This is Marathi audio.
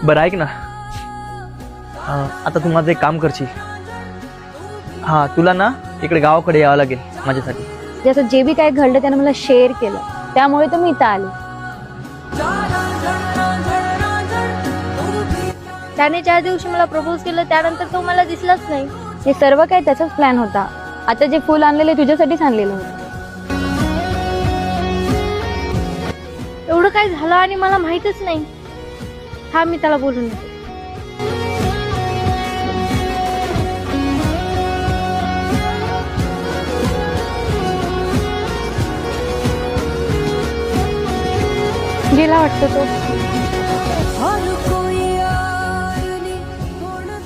बरं ऐक ना, आता तू माझं एक काम करशील. हा, तुला ना इकडे गावाकडे यावं लागेल माझ्यासाठी. जसं जे बी काय घडलं त्याने मला शेअर केलं, त्यामुळे तर मी इथं आले. त्याने ज्या दिवशी मला प्रपोज केलं त्यानंतर तो मला दिसलाच नाही. हे सर्व काय त्याचाच प्लॅन होता. आता जे फुल आणलेले तुझ्यासाठीच आणलेलं होतं. एवढं काय झालं आणि मला माहितच नाही. हा, मी त्याला बोलून येते. गेला वाटतं तो.